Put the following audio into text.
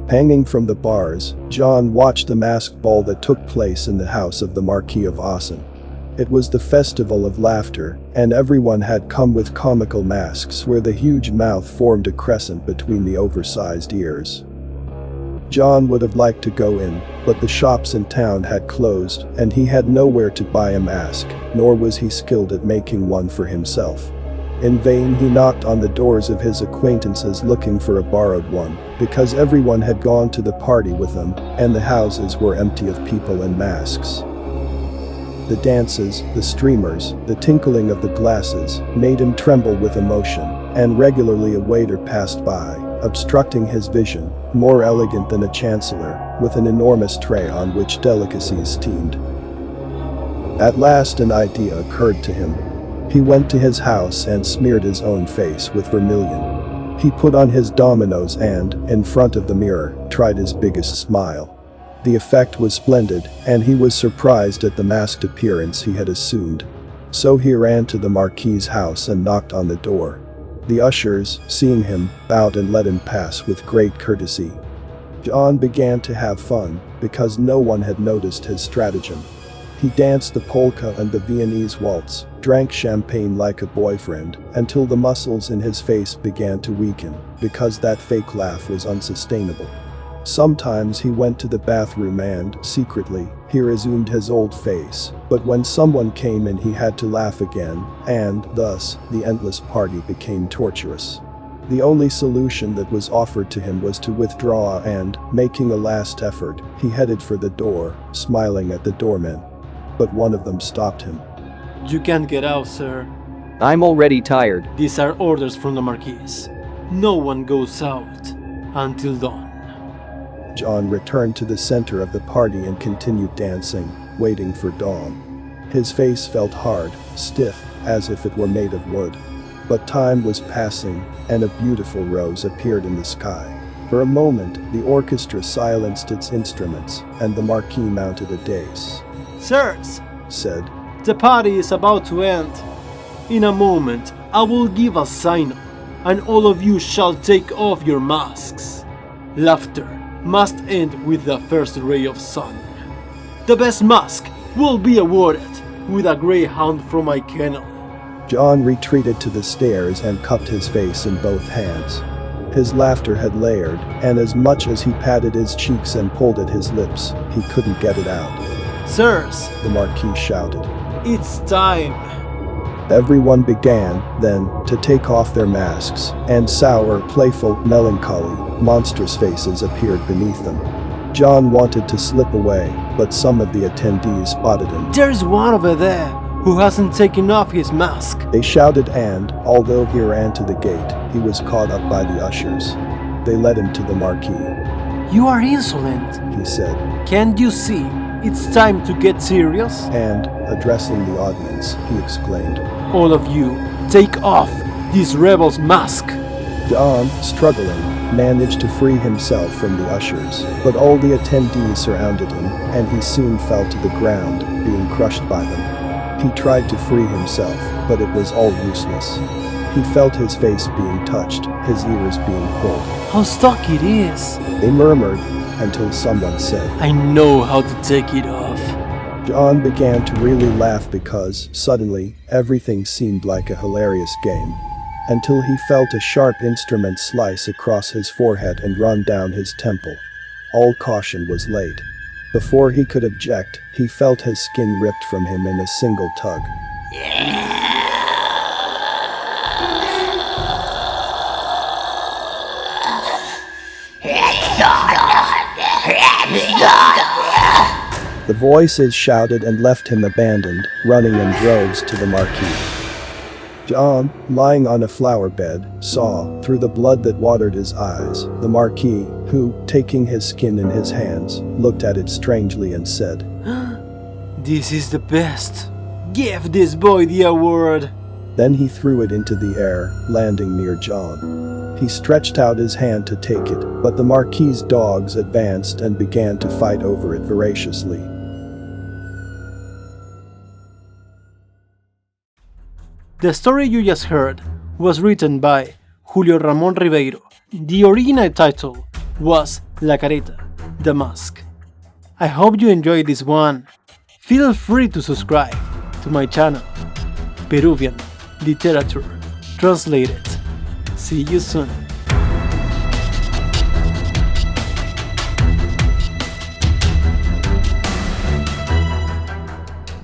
Hanging from the bars, John watched the masked ball that took place in the house of the Marquis of Asen. It was the festival of laughter, and everyone had come with comical masks where the huge mouth formed a crescent between the oversized ears. John would have liked to go in, but the shops in town had closed, and he had nowhere to buy a mask, nor was he skilled at making one for himself. In vain he knocked on the doors of his acquaintances looking for a borrowed one, because everyone had gone to the party with them, and the houses were empty of people in masks. The dances, the streamers, the tinkling of the glasses made him tremble with emotion, and regularly a waiter passed by, obstructing his vision, more elegant than a chancellor, with an enormous tray on which delicacies steamed. At last an idea occurred to him. He went to his house and smeared his own face with vermilion. He put on his dominoes and, in front of the mirror, tried his biggest smile. The effect was splendid, and he was surprised at the masked appearance he had assumed. So he ran to the Marquis's house and knocked on the door. The ushers, seeing him, bowed and let him pass with great courtesy. John began to have fun, because no one had noticed his stratagem. He danced the polka and the Viennese waltz, drank champagne like a boyfriend, until the muscles in his face began to weaken, because that fake laugh was unsustainable. Sometimes he went to the bathroom and, secretly, he resumed his old face, but when someone came in he had to laugh again, and, thus, the endless party became torturous. The only solution that was offered to him was to withdraw and, making a last effort, he headed for the door, smiling at the doormen. But one of them stopped him. You can't get out, sir. I'm already tired. These are orders from the Marquis. No one goes out until dawn. John returned to the center of the party and continued dancing, waiting for dawn. His face felt hard, stiff, as if it were made of wood. But time was passing, and a beautiful rose appeared in the sky. For a moment, the orchestra silenced its instruments, and the Marquis mounted a dais. Sirs, Said, the party is about to end. In a moment, I will give a signal, and all of you shall take off your masks. Laughter must end with the first ray of sun. The best mask will be awarded with a greyhound from my kennel. John retreated to the stairs and cupped his face in both hands. His laughter had layered, and as much as he patted his cheeks and pulled at his lips, he couldn't get it out. Sirs, The Marquis shouted. it's time. Everyone began, then, to take off their masks, and sour, playful, melancholy, monstrous faces appeared beneath them. John wanted to slip away, but some of the attendees spotted him. There's one over there who hasn't taken off his mask. They shouted and, although he ran to the gate, he was caught up by the ushers. They led him to the Marquis. You are insolent. He said, Can't you see? It's time to get serious. and, addressing the audience, he exclaimed. All of you, take off this rebel's mask. John, struggling, managed to free himself from the ushers, but all the attendees surrounded him, and he soon fell to the ground, being crushed by them. He tried to free himself, but it was all useless. He felt his face being touched, his ears being pulled. How stuck it is. They murmured, until someone said, I know how to take it off. John began to really laugh because, suddenly, everything seemed like a hilarious game. Until he felt a sharp instrument slice across his forehead and run down his temple. All caution was late. Before he could object, he felt his skin ripped from him in a single tug. The voices shouted and left him abandoned, running in droves to the Marquis. John, lying on a flower bed, saw, through the blood that watered his eyes, the Marquis, who, taking his skin in his hands, looked at it strangely and said, This is the best. Give this boy the award. Then he threw it into the air, landing near John. He stretched out his hand to take it, but the Marquis's dogs advanced and began to fight over it voraciously. The story you just heard was written by Julio Ramón Ribeyro. The original title was La Careta, the mask. I hope you enjoyed this one. Feel free to subscribe to my channel, Peruvian Literature Translated. See you soon.